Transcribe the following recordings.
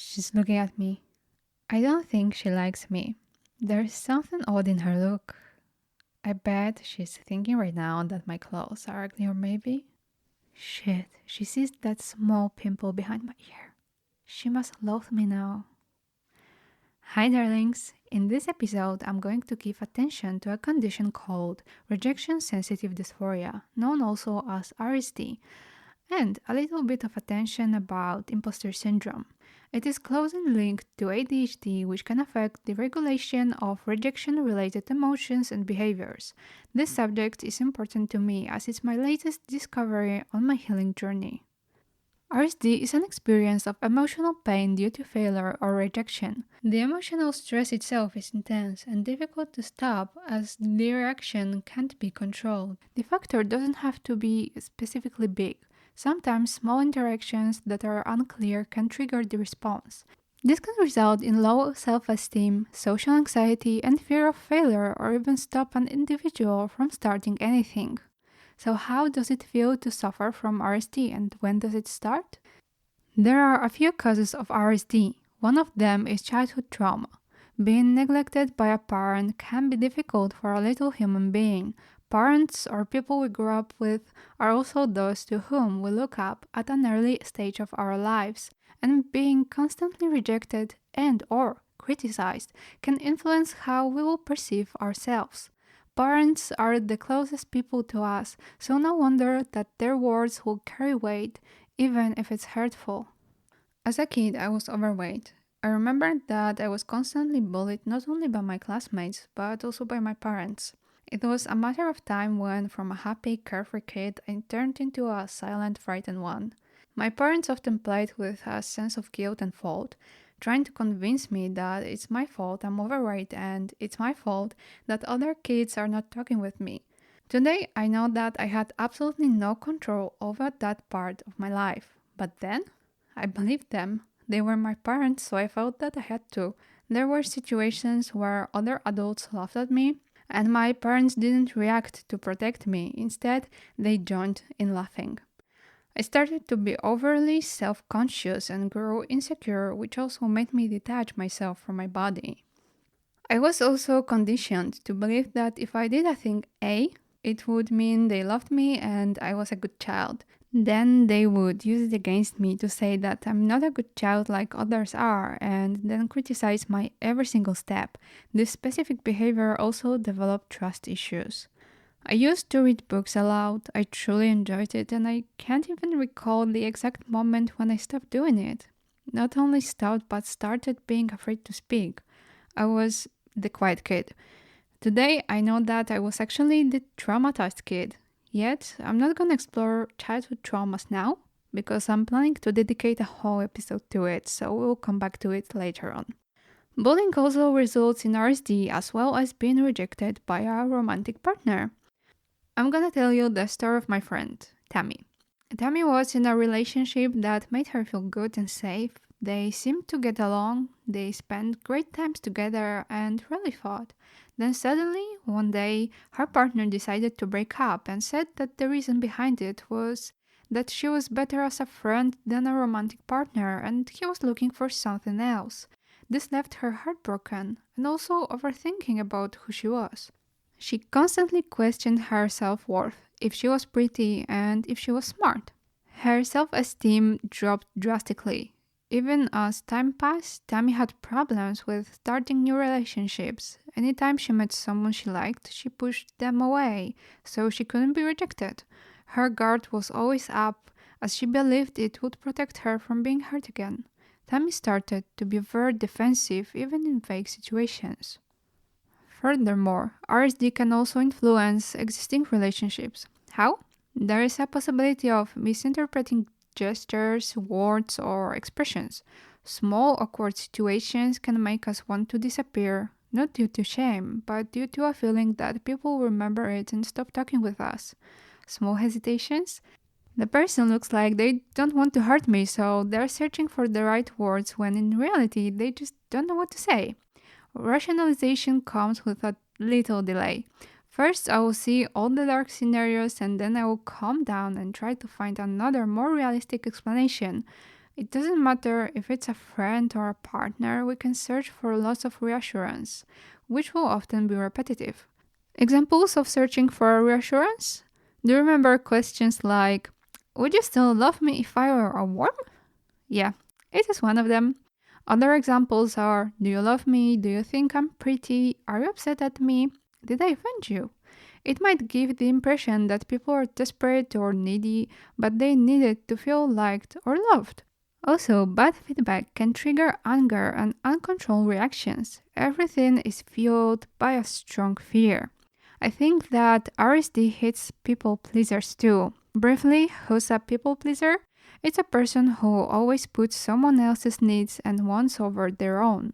She's looking at me. I don't think she likes me. There's something odd in her look. I bet she's thinking right now that my clothes are ugly, or maybe. Shit, she sees that small pimple behind my ear. She must loathe me now. Hi, darlings. In this episode, I'm going to give attention to a condition called Rejection Sensitive Dysphoria, known also as RSD, and a little bit of attention about impostor syndrome. It is closely linked to ADHD, which can affect the regulation of rejection related emotions and behaviors. This subject is important to me as it's my latest discovery on my healing journey. RSD is an experience of emotional pain due to failure or rejection. The emotional stress itself is intense and difficult to stop as the reaction can't be controlled. The factor doesn't have to be specifically big. Sometimes small interactions that are unclear can trigger the response. This can result in low self-esteem, social anxiety, and fear of failure, or even stop an individual from starting anything. So how does it feel to suffer from RSD, and when does it start? There are a few causes of RSD. One of them is childhood trauma. Being neglected by a parent can be difficult for a little human being. Parents or people we grew up with are also those to whom we look up at an early stage of our lives, and being constantly rejected and or criticized can influence how we will perceive ourselves. Parents are the closest people to us, so no wonder that their words will carry weight even if it's hurtful. As a kid, I was overweight. I remember that I was constantly bullied not only by my classmates, but also by my parents. It was a matter of time when, from a happy, carefree kid, I turned into a silent, frightened one. My parents often played with a sense of guilt and fault, trying to convince me that it's my fault I'm overweight and it's my fault that other kids are not talking with me. Today, I know that I had absolutely no control over that part of my life. But then, I believed them. They were my parents, so I felt that I had to. There were situations where other adults laughed at me, and my parents didn't react to protect me. Instead, they joined in laughing. I started to be overly self-conscious and grew insecure, which also made me detach myself from my body. I was also conditioned to believe that if I did a thing A, it would mean they loved me and I was a good child. Then they would use it against me to say that I'm not a good child like others are, and then criticize my every single step. This specific behavior also developed trust issues. I used to read books aloud. I truly enjoyed it, and I can't even recall the exact moment when I stopped doing it. Not only stopped, but started being afraid to speak. I was the quiet kid. Today, I know that I was actually the traumatized kid. Yet, I'm not gonna explore childhood traumas now because I'm planning to dedicate a whole episode to it, so we'll come back to it later on. Bullying also results in RSD as well as being rejected by a romantic partner. I'm gonna tell you the story of my friend, Tammy. Tammy was in a relationship that made her feel good and safe. They seemed to get along, they spent great times together and really fought. Then suddenly, one day, her partner decided to break up and said that the reason behind it was that she was better as a friend than a romantic partner and he was looking for something else. This left her heartbroken and also overthinking about who she was. She constantly questioned her self-worth, if she was pretty and if she was smart. Her self-esteem dropped drastically. Even as time passed, Tammy had problems with starting new relationships. Anytime she met someone she liked, she pushed them away, so she couldn't be rejected. Her guard was always up, as she believed it would protect her from being hurt again. Tammy started to be very defensive even in vague situations. Furthermore, RSD can also influence existing relationships. How? There is a possibility of misinterpreting gestures, words, or expressions. Small awkward situations can make us want to disappear, not due to shame, but due to a feeling that people remember it and stop talking with us. Small hesitations? The person looks like they don't want to hurt me, so they're searching for the right words when in reality they just don't know what to say. Rationalization comes with a little delay. First, I will see all the dark scenarios and then I will calm down and try to find another more realistic explanation. It doesn't matter if it's a friend or a partner, we can search for lots of reassurance, which will often be repetitive. Examples of searching for reassurance? Do you remember questions like, would you still love me if I were a worm? Yeah, it is one of them. Other examples are, do you love me? Do you think I'm pretty? Are you upset at me? Did I offend you? It might give the impression that people are desperate or needy, but they needed to feel liked or loved. Also, bad feedback can trigger anger and uncontrolled reactions. Everything is fueled by a strong fear. I think that RSD hits people pleasers too. Briefly, who's a people pleaser? It's a person who always puts someone else's needs and wants over their own.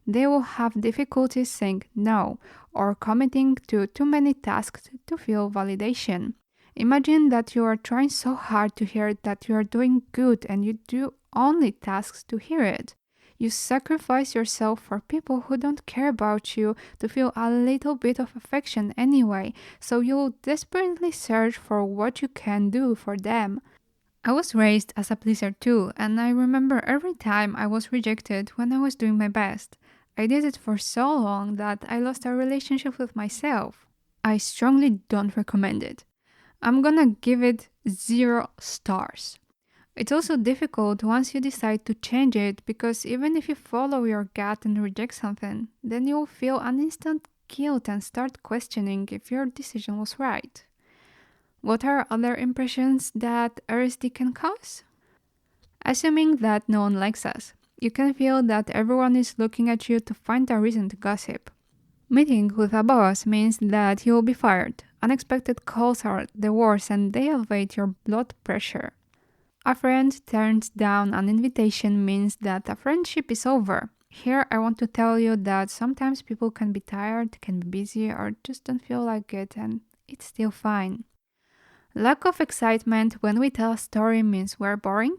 They will have difficulties saying no or committing to too many tasks to feel validation. Imagine that you are trying so hard to hear that you are doing good and you do only tasks to hear it. You sacrifice yourself for people who don't care about you to feel a little bit of affection anyway, so you'll desperately search for what you can do for them. I was raised as a pleaser too, and I remember every time I was rejected when I was doing my best. I did it for so long that I lost a relationship with myself. I strongly don't recommend it. I'm gonna give it 0 stars. It's also difficult once you decide to change it because even if you follow your gut and reject something, then you'll feel an instant guilt and start questioning if your decision was right. What are other impressions that RSD can cause? Assuming that no one likes us. You can feel that everyone is looking at you to find a reason to gossip. Meeting with a boss means that you will be fired. Unexpected calls are the worst and they elevate your blood pressure. A friend turns down an invitation means that a friendship is over. Here I want to tell you that sometimes people can be tired, can be busy, or just don't feel like it, and it's still fine. Lack of excitement when we tell a story means we're boring.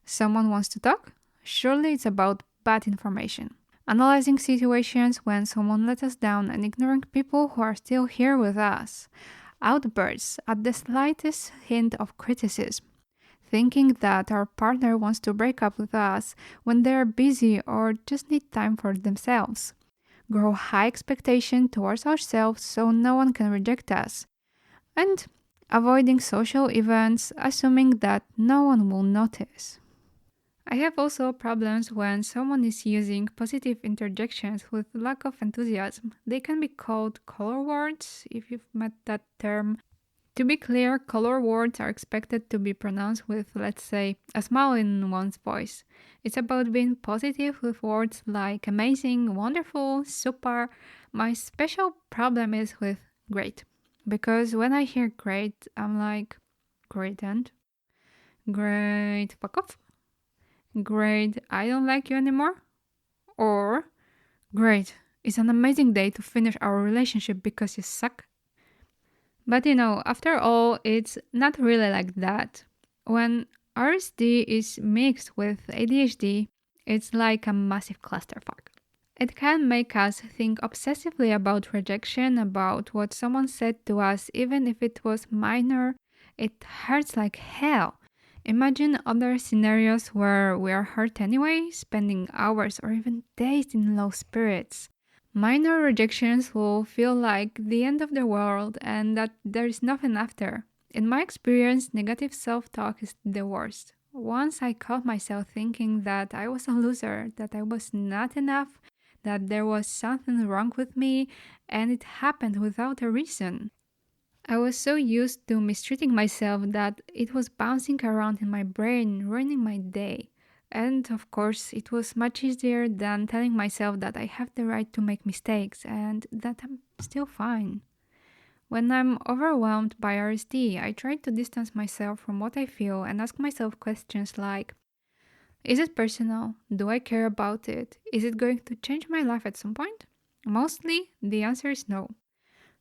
Someone wants to talk? Surely it's about bad information. Analyzing situations when someone let us down and ignoring people who are still here with us. Outbursts at the slightest hint of criticism. Thinking that our partner wants to break up with us when they're busy or just need time for themselves. Grow high expectation towards ourselves so no one can reject us. And avoiding social events, assuming that no one will notice. I have also problems when someone is using positive interjections with lack of enthusiasm. They can be called color words, if you've met that term. To be clear, color words are expected to be pronounced with, let's say, a smile in one's voice. It's about being positive with words like amazing, wonderful, super. My special problem is with great. Because when I hear great, I'm like, great and? Great, fuck off. Great, I don't like you anymore. Or, great, it's an amazing day to finish our relationship because you suck. But after all, it's not really like that. When RSD is mixed with ADHD, it's like a massive clusterfuck. It can make us think obsessively about rejection, about what someone said to us, even if it was minor. It hurts like hell. Imagine other scenarios where we are hurt anyway, spending hours or even days in low spirits. Minor rejections will feel like the end of the world and that there is nothing after. In my experience, negative self-talk is the worst. Once I caught myself thinking that I was a loser, that I was not enough, that there was something wrong with me, and it happened without a reason. I was so used to mistreating myself that it was bouncing around in my brain, ruining my day. And of course, it was much easier than telling myself that I have the right to make mistakes and that I'm still fine. When I'm overwhelmed by RSD, I try to distance myself from what I feel and ask myself questions like, is it personal? Do I care about it? Is it going to change my life at some point? Mostly, the answer is no.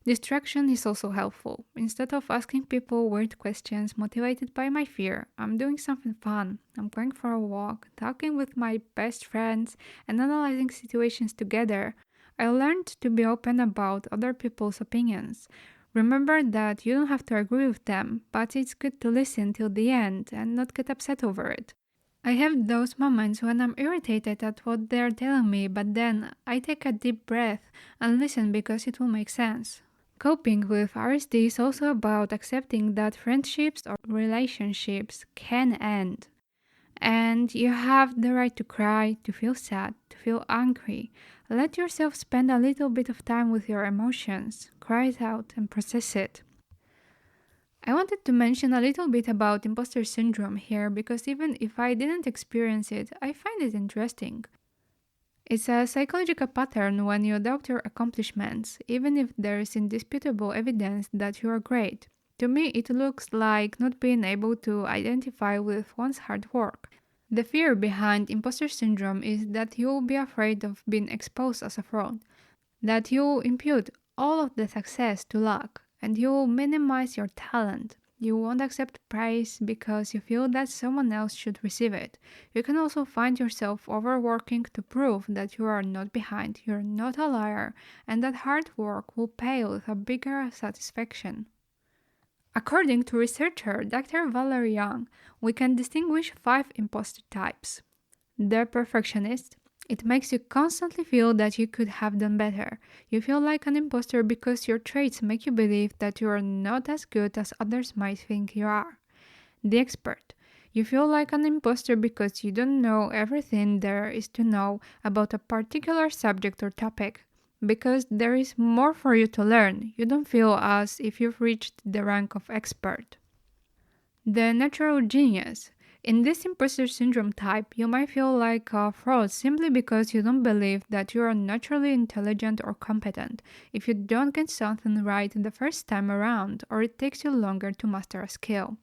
Distraction is also helpful. Instead of asking people weird questions motivated by my fear, I'm doing something fun. I'm going for a walk, talking with my best friends, and analyzing situations together. I learned to be open about other people's opinions. Remember that you don't have to agree with them, but it's good to listen till the end and not get upset over it. I have those moments when I'm irritated at what they're telling me, but then I take a deep breath and listen because it will make sense. Coping with RSD is also about accepting that friendships or relationships can end. And you have the right to cry, to feel sad, to feel angry. Let yourself spend a little bit of time with your emotions, cry it out, and process it. I wanted to mention a little bit about imposter syndrome here because even if I didn't experience it, I find it interesting. It's a psychological pattern when you doubt your accomplishments, even if there is indisputable evidence that you are great. To me, it looks like not being able to identify with one's hard work. The fear behind imposter syndrome is that you'll be afraid of being exposed as a fraud, that you'll impute all of the success to luck, and you'll minimize your talent. You won't accept praise because you feel that someone else should receive it. You can also find yourself overworking to prove that you are not behind, you're not a liar, and that hard work will pay with a bigger satisfaction. According to researcher Dr. Valerie Young, we can distinguish 5 imposter types. The perfectionist. It makes you constantly feel that you could have done better. You feel like an imposter because your traits make you believe that you are not as good as others might think you are. The expert. You feel like an imposter because you don't know everything there is to know about a particular subject or topic. Because there is more for you to learn, you don't feel as if you've reached the rank of expert. The natural genius. In this imposter syndrome type, you might feel like a fraud simply because you don't believe that you are naturally intelligent or competent. If you don't get something right the first time around, or it takes you longer to master a skill.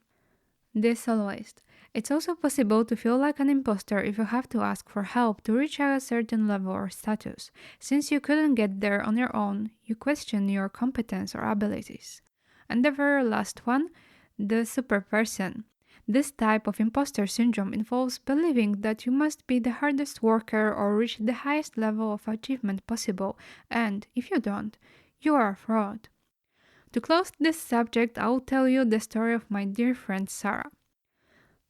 The soloist. It's also possible to feel like an imposter if you have to ask for help to reach a certain level or status. Since you couldn't get there on your own, you question your competence or abilities. And the very last one, the superperson. This type of imposter syndrome involves believing that you must be the hardest worker or reach the highest level of achievement possible, and if you don't, you are a fraud. To close this subject, I will tell you the story of my dear friend Sarah.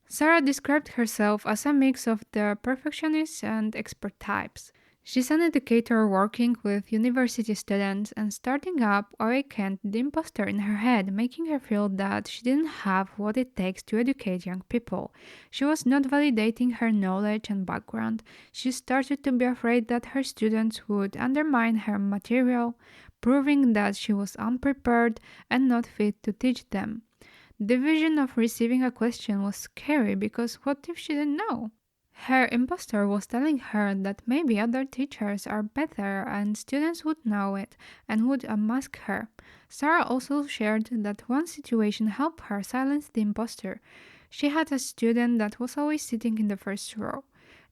Sarah described herself as a mix of the perfectionist and expert types. She's an educator working with university students, and starting up awakened the imposter in her head, making her feel that she didn't have what it takes to educate young people. She was not validating her knowledge and background. She started to be afraid that her students would undermine her material, proving that she was unprepared and not fit to teach them. The vision of receiving a question was scary because what if she didn't know? Her impostor was telling her that maybe other teachers are better and students would know it and would unmask her. Sarah also shared that one situation helped her silence the impostor. She had a student that was always sitting in the first row.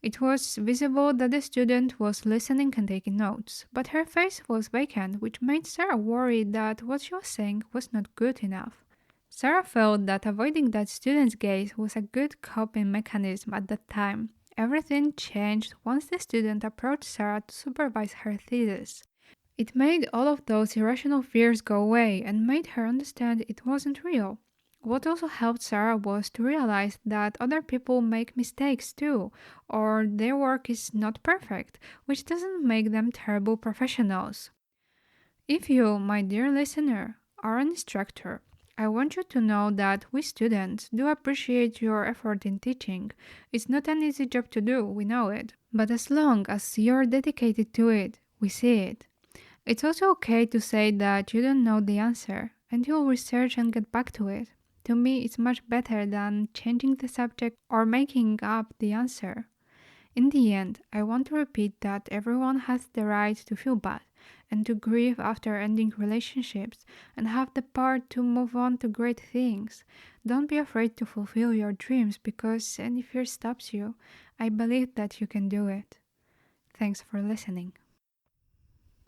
It was visible that the student was listening and taking notes, but her face was vacant, which made Sarah worry that what she was saying was not good enough. Sarah felt that avoiding that student's gaze was a good coping mechanism at that time. Everything changed once the student approached Sarah to supervise her thesis. It made all of those irrational fears go away and made her understand it wasn't real. What also helped Sarah was to realize that other people make mistakes too, or their work is not perfect, which doesn't make them terrible professionals. If you, my dear listener, are an instructor, I want you to know that we students do appreciate your effort in teaching. It's not an easy job to do, we know it. But as long as you're dedicated to it, we see it. It's also okay to say that you don't know the answer, and you'll research and get back to it. To me, it's much better than changing the subject or making up the answer. In the end, I want to repeat that everyone has the right to feel bad and to grieve after ending relationships and have the power to move on to great things. Don't be afraid to fulfill your dreams because any fear stops you. I believe that you can do it. Thanks for listening.